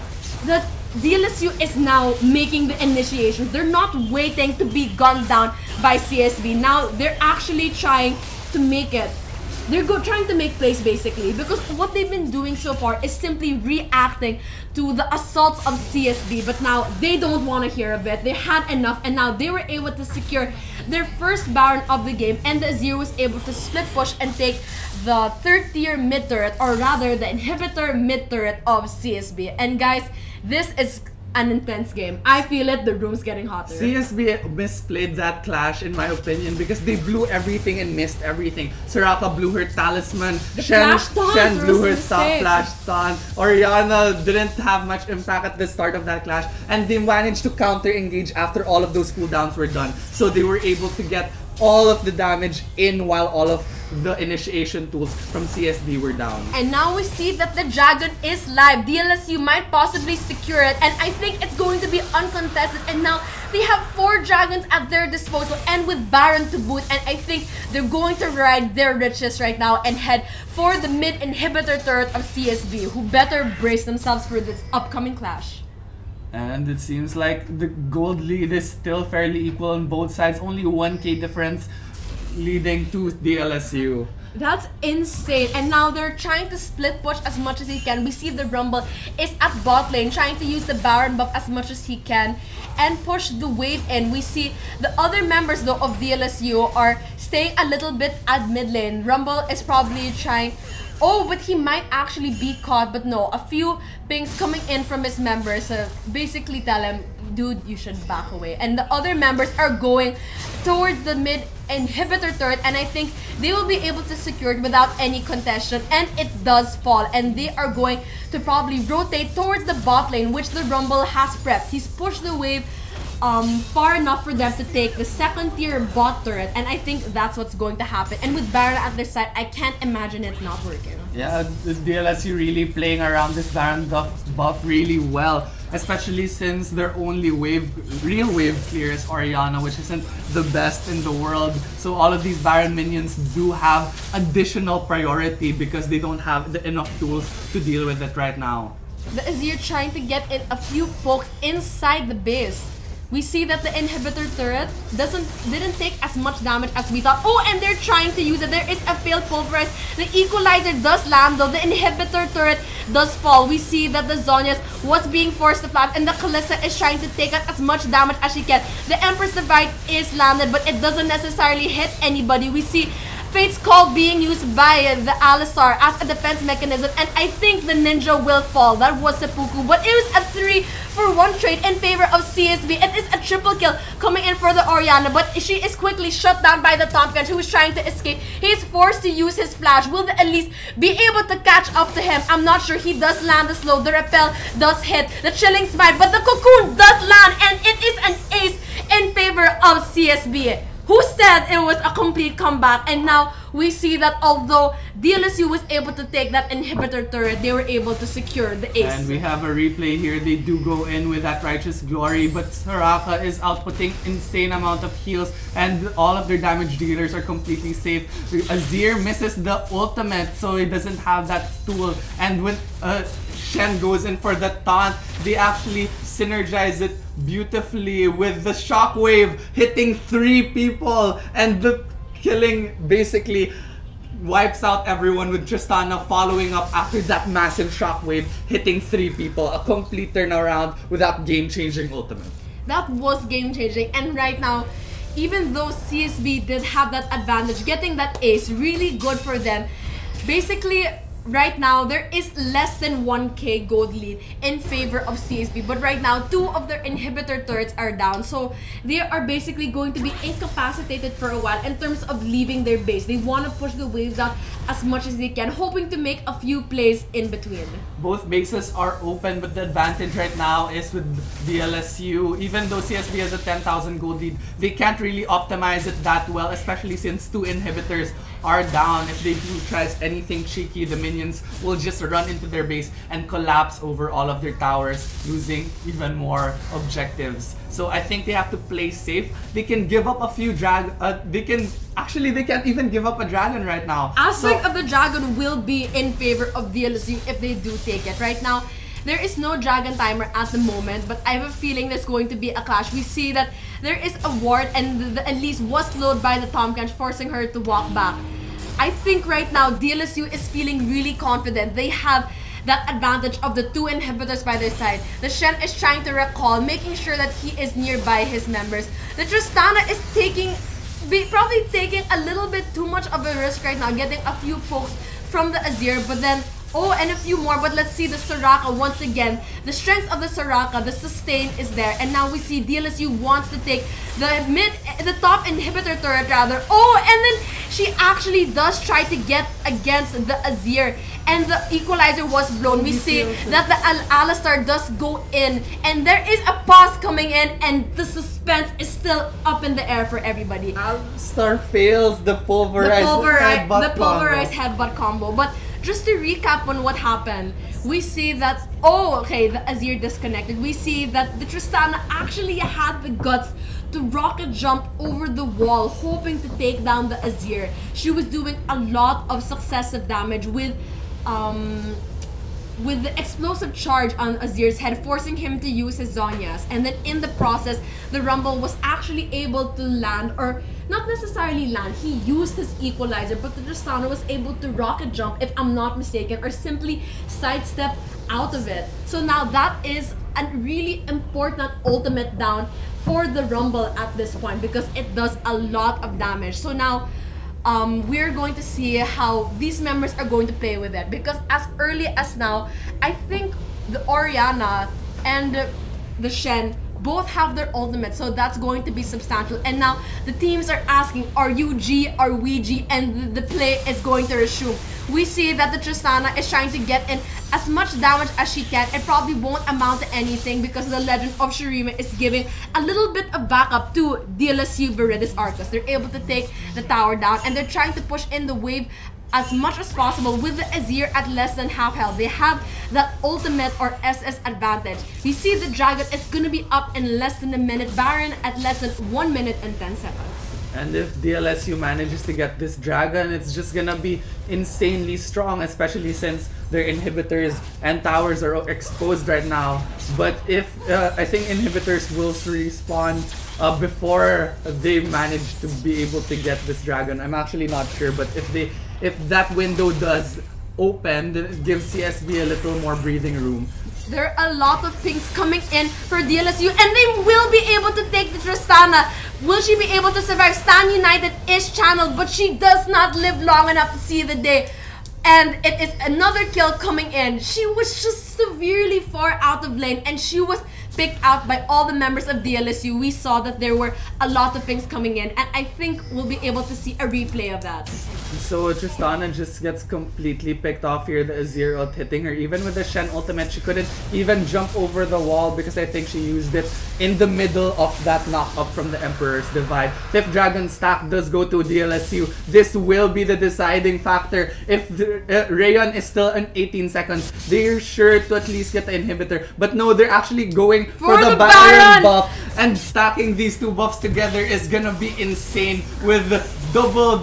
that DLSU is now making the initiations. They're not waiting to be gunned down by CSB. Now they're actually trying to make it. They're trying to make plays basically, because what they've been doing so far is simply reacting to the assaults of CSB, but now they don't want to hear of it. They had enough, and now they were able to secure their first Baron of the game, and the Azir was able to split push and take the third tier mid turret, or rather the inhibitor mid turret of CSB. And guys, this is an intense game. I feel it, the room's getting hotter. CSB misplayed that clash in my opinion because they blew everything and missed everything. Soraka blew her talisman, Shen blew her flash taunt, Oriana didn't have much impact at the start of that clash, and they managed to counter engage after all of those cooldowns were done. So they were able to get all of the damage in while all of the initiation tools from CSB were down. And now we see that the dragon is live. DLSU might possibly secure it, and I think it's going to be uncontested. And now they have 4 dragons at their disposal, and with Baron to boot. And I think they're going to ride their riches right now and head for the mid inhibitor turret of CSB, who better brace themselves for this upcoming clash. And it seems like the gold lead is still fairly equal on both sides. Only 1k difference leading to DLSU. That's insane. And now they're trying to split push as much as he can. We see the Rumble is at bot lane, trying to use the Baron buff as much as he can and push the wave in. We see the other members though of DLSU are staying a little bit at mid lane. Rumble is probably trying... Oh, but he might actually be caught, but no. A few pings coming in from his members basically tell him, dude, you should back away. And the other members are going towards the mid inhibitor turret, and I think they will be able to secure it without any contestation, and it does fall. And they are going to probably rotate towards the bot lane, which the Rumble has prepped. He's pushed the wave far enough for them to take the second tier bot turret, and I think that's what's going to happen. And with Baron at their side, I can't imagine it not working. Yeah, the DLSU really playing around this Baron buff really well, especially since their only real wave clear is Oriana, which isn't the best in the world. So all of these Baron minions do have additional priority because they don't have enough tools to deal with it right now. The Azir trying to get in a few pokes inside the base. We see that the inhibitor turret didn't take as much damage as we thought. Oh, and they're trying to use it. There is a failed pulverize. The equalizer does land though. The inhibitor turret does fall. We see that the Zhonya's was being forced to plant, and the Kalista is trying to take out as much damage as she can. The Empress Divide is landed, but it doesn't necessarily hit anybody. We see Fate's Call being used by the Alistar as a defense mechanism, and I think the Ninja will fall. That was Seppuku, but it was a 3-for-1 trade in favor of CSB. It is a triple kill coming in for the Oriana, but she is quickly shut down by the Tompkins, who is trying to escape. He is forced to use his flash. Will the Elise be able to catch up to him? I'm not sure. He does land the slow. The repel does hit. The chilling smite, but the cocoon does land, and it is an ace in favor of CSB. Who said it was a complete comeback? And now we see that although DLSU was able to take that inhibitor turret, they were able to secure the ace. And we have a replay here. They do go in with that Righteous Glory, but Soraka is outputting insane amount of heals, and all of their damage dealers are completely safe. Azir misses the ultimate, so he doesn't have that tool. And with Shen goes in for the taunt. They actually synergize it beautifully with the shockwave hitting 3 people, and the killing basically wipes out everyone, with Tristana following up after that massive shockwave hitting 3 people. A complete turnaround with that game-changing ultimate. That was game-changing, and right now, even though CSB did have that advantage, getting that ace, really good for them. Basically, right now, there is less than 1k gold lead in favor of CSB. But right now, 2 of their inhibitor turrets are down. So they are basically going to be incapacitated for a while in terms of leaving their base. They want to push the waves out as much as they can, hoping to make a few plays in between. Both bases are open, but the advantage right now is with DLSU. Even though CSB has a 10,000 gold lead, they can't really optimize it that well, especially since 2 inhibitors are down. If they do try anything cheeky, the minions will just run into their base and collapse over all of their towers, losing even more objectives. So I think they have to play safe. They can give up a few they can't even give up a dragon right now. Aspect of the dragon will be in favor of DLSU if they do take it. Right now, there is no dragon timer at the moment, but I have a feeling there's going to be a clash. We see that there is a ward, and the Elise was slowed by the Tomcat, forcing her to walk back. I think right now DLSU is feeling really confident. They have that advantage of the 2 inhibitors by their side. The Shen is trying to recall, making sure that he is nearby his members. The Tristana is probably taking a little bit too much of a risk right now, getting a few pokes from the Azir, but then and a few more. But let's see the Soraka once again. The strength of the Soraka, the sustain is there, and now we see DLSU wants to take the top inhibitor turret rather. And then she actually does try to get against the Azir, and the equalizer was blown. We see that the Alistar does go in, and there is a pause coming in, and the suspense is still up in the air for everybody. Alistar fails the pulverized headbutt combo. But just to recap on what happened, we see that, the Azir disconnected. We see that the Tristana actually had the guts to rocket jump over the wall, hoping to take down the Azir. She was doing a lot of successive damage with the explosive charge on Azir's head, forcing him to use his Zhonya's. And then in the process, the Rumble was actually able to land, or not necessarily land, he used his equalizer, but the Tristana was able to rocket jump, if I'm not mistaken, or simply sidestep out of it. So now that is a really important ultimate down for the Rumble at this point, because it does a lot of damage. So now we're going to see how these members are going to play with it, because as early as now, I think the Orianna and the Shen both have their ultimate, so that's going to be substantial. And now the teams are asking, are you G, are we G? And the play is going to resume. We see that the Tristana is trying to get in as much damage as she can. It probably won't amount to anything because the Legend of Shurima is giving a little bit of backup to DLSU Viridis Arcus. They're able to take the tower down, and they're trying to push in the wave as much as possible with the Azir at less than half health. They have that ultimate or SS advantage. We see the Dragon is going to be up in less than a minute, Baron at less than 1 minute and 10 seconds. And if DLSU manages to get this Dragon, it's just gonna be insanely strong, especially since their inhibitors and towers are exposed right now. But if I think inhibitors will respawn before they manage to be able to get this Dragon. I'm actually not sure, but if that window does open, then it gives CSB a little more breathing room. There are a lot of things coming in for DLSU, and they will be able to take the Tristana. Will she be able to survive? Stan United is channeled, but she does not live long enough to see the day. And it is another kill coming in. She was just severely far out of lane, and she was picked out by all the members of DLSU. We saw that there were a lot of things coming in, and I think we'll be able to see a replay of that. So Tristana just gets completely picked off here. The Azir ult hitting her. Even with the Shen ultimate, she couldn't even jump over the wall because I think she used it in the middle of that knock-up from the Emperor's Divide. 5th Dragon stack does go to DLSU. This will be the deciding factor. If Rayon is still in 18 seconds, they're sure to at least get the inhibitor. But no, they're actually going for the Baron buff. And stacking these 2 buffs together is gonna be insane with double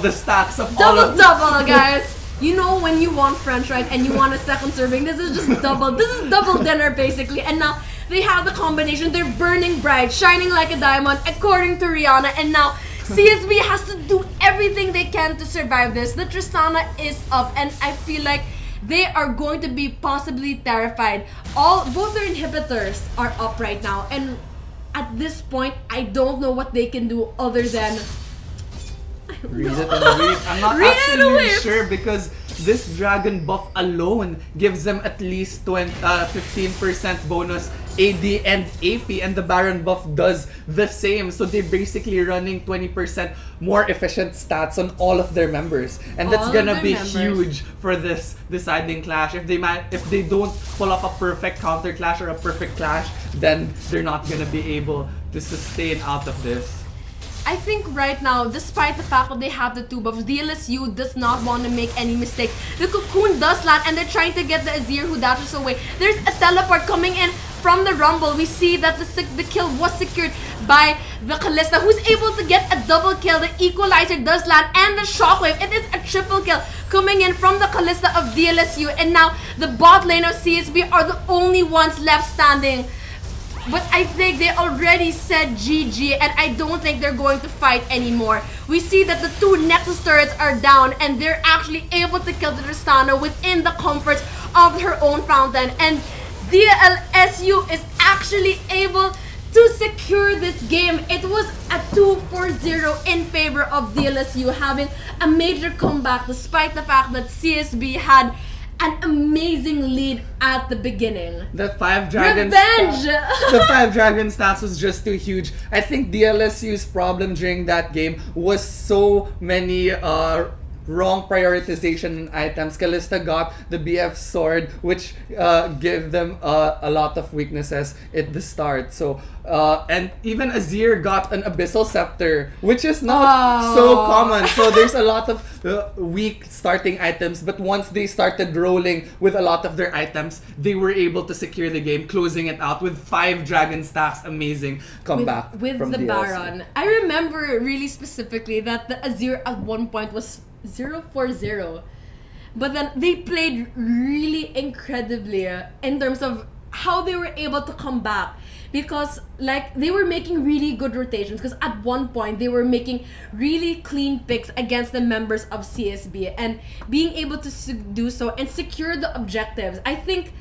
the stacks of all of double, guys. You know when you want French fries and you want a second serving, this is just double. This is double dinner basically. And now they have the combination. They're burning bright, shining like a diamond, according to Rihanna. And now CSB has to do everything they can to survive this. The Tristana is up, and I feel like they are going to be possibly terrified. Both their inhibitors are up right now, and at this point, I don't know what they can do other than read it and wait. I'm not actually sure because this dragon buff alone gives them at least 15% bonus AD and AP, and the Baron buff does the same. So they're basically running 20% more efficient stats on all of their members, and that's gonna be huge for this deciding clash. If they don't pull off a perfect counter clash or a perfect clash, then they're not gonna be able to sustain out of this. I think right now, despite the fact that they have the 2 buffs, DLSU does not want to make any mistake. The Cocoon does land, and they're trying to get the Azir who dashes away. There's a teleport coming in from the Rumble. We see that the kill was secured by the Kalista, who's able to get a double kill. The Equalizer does land, and the Shockwave. It is a triple kill coming in from the Kalista of DLSU. And now, the bot lane of CSB are the only ones left standing. But I think they already said GG, and I don't think they're going to fight anymore. We see that the 2 Nexus turrets are down, and they're actually able to kill the Tristana within the comfort of her own fountain. And DLSU is actually able to secure this game. It was a 2-4-0 in favor of DLSU, having a major comeback despite the fact that CSB had an amazing lead at the beginning. The 5 dragons. Revenge! The 5 dragon stats was just too huge. I think DLSU's problem during that game was so many wrong prioritization in items. Kalista got the BF sword, which gave them a lot of weaknesses at the start. So and even Azir got an Abyssal Scepter, which is not so common. So there's a lot of weak starting items, but once they started rolling with a lot of their items, they were able to secure the game, closing it out with 5 dragon stacks. Amazing comeback with from the DLC. Baron. I remember really specifically that the Azir at one point was 0-4-0, but then they played really incredibly in terms of how they were able to come back, because like they were making really good rotations, because at one point they were making really clean picks against the members of CSB and being able to do so and secure the objectives. I think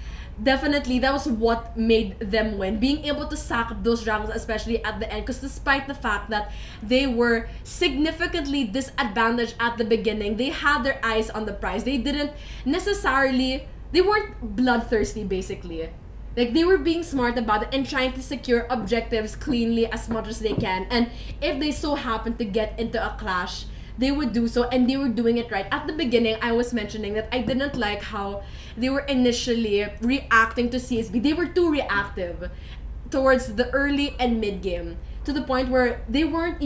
definitely that was what made them win, being able to sack those dragons, especially at the end, because despite the fact that they were significantly disadvantaged at the beginning, they had their eyes on the prize. They didn't necessarily, they weren't bloodthirsty basically. Like, they were being smart about it and trying to secure objectives cleanly as much as they can, and if they so happened to get into a clash, they would do so, and they were doing it right. At the beginning, I was mentioning that I didn't like how they were initially reacting to CSB. They were too reactive towards the early and mid game, to the point where they weren't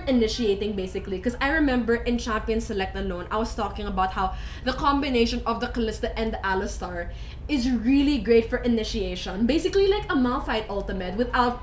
initiating basically. Because I remember in Champion Select alone, I was talking about how the combination of the Kalista and the Alistar is really great for initiation. Basically like a Malphite ultimate without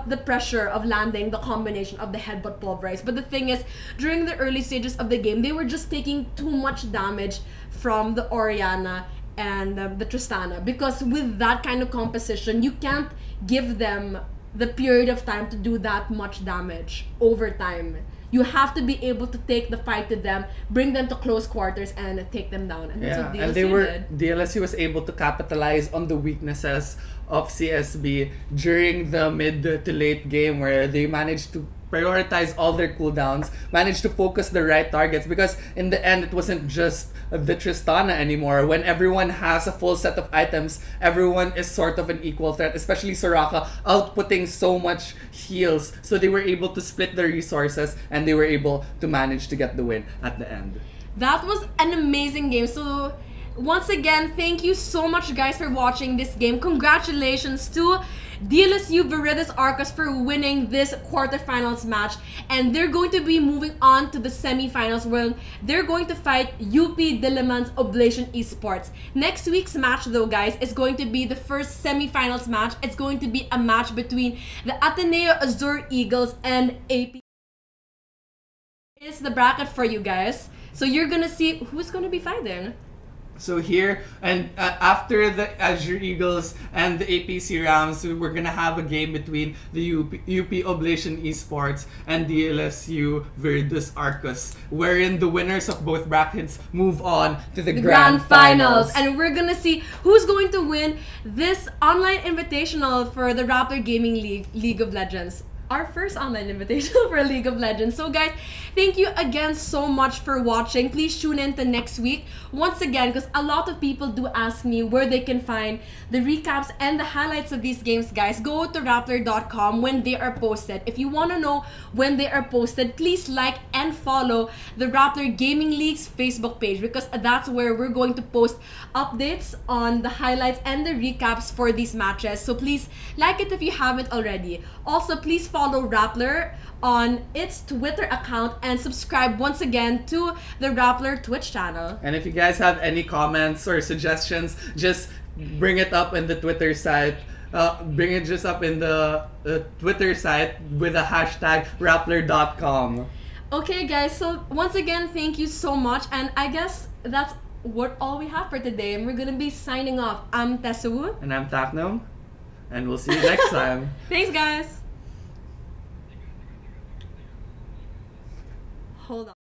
the pressure of landing the combination of the headbutt pulverize. But the thing is, during the early stages of the game, they were just taking too much damage from the Orianna and the Tristana, because with that kind of composition, you can't give them the period of time to do that much damage over time. You have to be able to take the fight to them, bring them to close quarters, and take them down. And that's what DLSU did. DLSU was able to capitalize on the weaknesses of CSB during the mid to late game, where they managed to prioritize all their cooldowns, managed to focus the right targets, because in the end, it wasn't just the Tristana anymore. When everyone has a full set of items, everyone is sort of an equal threat, especially Soraka outputting so much heals. So they were able to split their resources, and they were able to manage to get the win at the end. That was an amazing game. So once again, thank you so much guys for watching this game. Congratulations to DLSU Viridis Arcus for winning this quarterfinals match, and they're going to be moving on to the semifinals, where they're going to fight UP Diliman's Oblation Esports. Next week's match though guys is going to be the first semifinals match. It's going to be a match between the Ateneo Azure Eagles and AP. Is the bracket for you guys. So you're gonna see who's gonna be fighting. So here, and after the Azure Eagles and the APC Rams, we're gonna have a game between the UP Oblation Esports and DLSU Virtus Arcus, wherein the winners of both brackets move on to the grand finals. And we're gonna see who's going to win this online invitational for the Rappler Gaming League of Legends. Our first online invitation for League of Legends. So guys, thank you again so much for watching. Please tune in to next week. Once again, because a lot of people do ask me where they can find the recaps and the highlights of these games, guys. Go to Rappler.com when they are posted. If you want to know when they are posted, please like and follow the Rappler Gaming League's Facebook page, because that's where we're going to post updates on the highlights and the recaps for these matches. So please like it if you haven't already. Also, please follow Rappler on its Twitter account and subscribe once again to the Rappler Twitch channel. And if you guys have any comments or suggestions, just bring it up in the Twitter site. Bring it just up in the Twitter site with the hashtag Rappler.com. Okay guys, so once again, thank you so much, and I guess that's all we have for today, and we're gonna be signing off. I'm Tesu. And I'm Taknum, and we'll see you next time. Thanks guys. Hold on.